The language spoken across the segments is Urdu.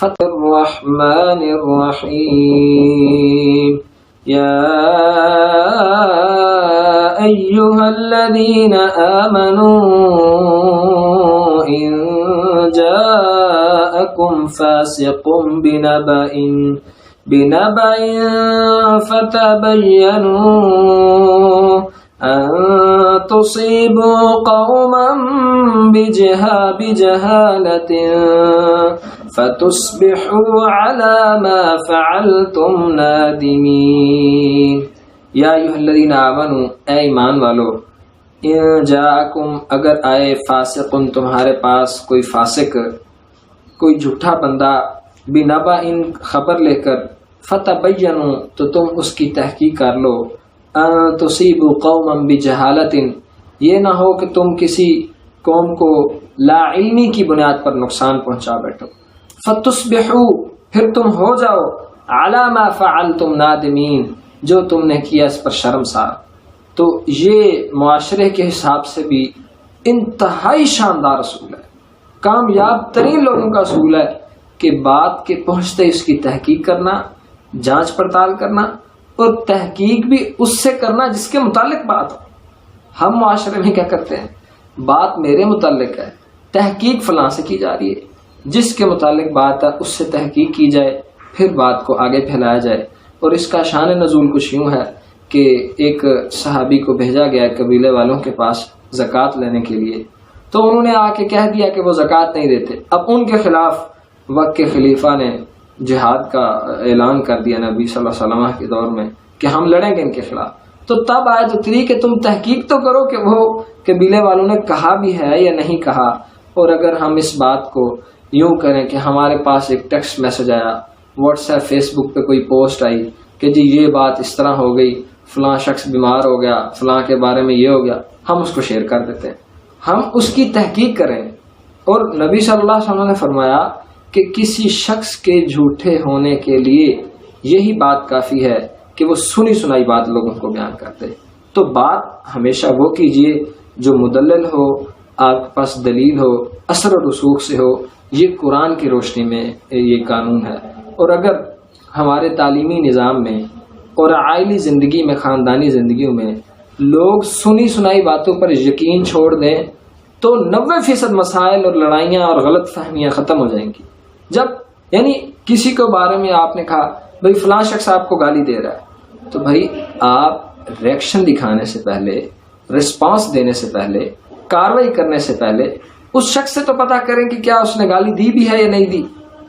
الرحمن الرحیم یا ایها الذین آمنوا ان جاءکم فاسق بنبأ فتبینوا ان تصیبوا قوما بجہالة فتصبحوا على ما فعلتم نادمین۔ یا ایھا الذین آمنوا، اے ایمان والو، ان جاءکم، اگر آئے فاسق، تمہارے پاس کوئی فاسق، کوئی جھوٹا بندہ، بنبأ، خبر لے کر، فتبینوا، تو تم اس کی تحقیق کر لو، ان تصیبوا قوما بجہالۃ، یہ نہ ہو کہ تم کسی قوم کو لا علمی کی بنیاد پر نقصان پہنچا بیٹھو، فتصبحوا، پھر تم ہو جاؤ، علی ما فعلتم نادمین، جو تم نے کیا اس پر شرمسار۔ تو یہ معاشرے کے حساب سے بھی انتہائی شاندار اصول ہے، کامیاب ترین لوگوں کا اصول ہے کہ بات کے پہنچتے اس کی تحقیق کرنا، جانچ پڑتال کرنا، اور تحقیق بھی اس سے کرنا جس کے متعلق بات ہو۔ ہم معاشرے میں کیا کرتے ہیں، بات میرے متعلق ہے، تحقیق فلاں سے کی جا رہی ہے، جس کے متعلق بات ہے اس سے تحقیق کی جائے، پھر بات کو آگے پھیلایا جائے۔ اور اس کا شان نزول کچھ یوں ہے کہ ایک صحابی کو بھیجا گیا قبیلے والوں کے پاس زکوٰۃ لینے کے لیے، تو انہوں نے آ کے کہہ دیا کہ وہ زکوٰۃ نہیں دیتے۔ اب ان کے خلاف وقت کے خلیفہ نے جہاد کا اعلان کر دیا نبی صلی اللہ علیہ وسلم کے دور میں کہ ہم لڑیں گے ان کے خلاف۔ تو تب آیت اتری کہ تم تحقیق تو کرو کہ وہ قبیلے والوں نے کہا بھی ہے یا نہیں کہا۔ اور اگر ہم اس بات کو یوں کریں کہ ہمارے پاس ایک ٹیکسٹ میسج آیا، واٹس ایپ، فیس بک پہ کوئی پوسٹ آئی کہ جی یہ بات اس طرح ہو گئی، فلاں شخص بیمار ہو گیا، فلاں کے بارے میں یہ ہو گیا، ہم اس کو شیئر کر دیتے ہیں، ہم اس کی تحقیق کریں۔ اور نبی صلی اللہ علیہ وسلم نے فرمایا کہ کسی شخص کے جھوٹے ہونے کے لیے یہی بات کافی ہے کہ وہ سنی سنائی بات لوگوں کو بیان کرتے۔ تو بات ہمیشہ وہ کیجئے جو مدلل ہو، آپ کے پاس دلیل ہو، اثر و رسوخ سے ہو۔ یہ قرآن کی روشنی میں یہ قانون ہے۔ اور اگر ہمارے تعلیمی نظام میں اور عائلی زندگی میں، خاندانی زندگیوں میں لوگ سنی سنائی باتوں پر یقین چھوڑ دیں تو 90% مسائل اور لڑائیاں اور غلط فہمیاں ختم ہو جائیں گی۔ جب یعنی کسی کے بارے میں آپ نے کہا بھئی فلاں شخص آپ کو گالی دے رہا ہے، تو بھائی آپ ریئیکشن دکھانے سے پہلے، رسپانس دینے سے پہلے، کارروائی کرنے سے پہلے اس شخص سے تو پتہ کریں کہ کیا اس نے گالی دی بھی ہے یا نہیں دی۔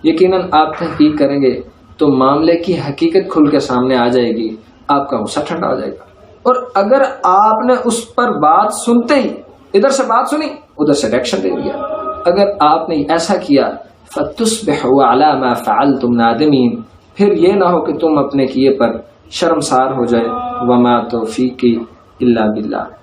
یقیناً آپ تحقیق کریں گے تو معاملے کی حقیقت کھل کے سامنے آ جائے گی، آپ کا غصہ ٹھنڈا ہو جائے گا۔ اور اگر آپ نے اس پر بات سنتے ہی ادھر سے بات سنی، ادھر سے ریئیکشن دے دیا، اگر آپ نے ایسا کیا، فَتُصْبِحُوا عَلَى مَا فَعَلْتُمْ نَادِمِينَ، پھر یہ نہ ہو کہ تم اپنے کیے پر شرمسار ہو جائے۔ وَمَا تَوْفِيقِي إِلَّا بِاللَّهِ۔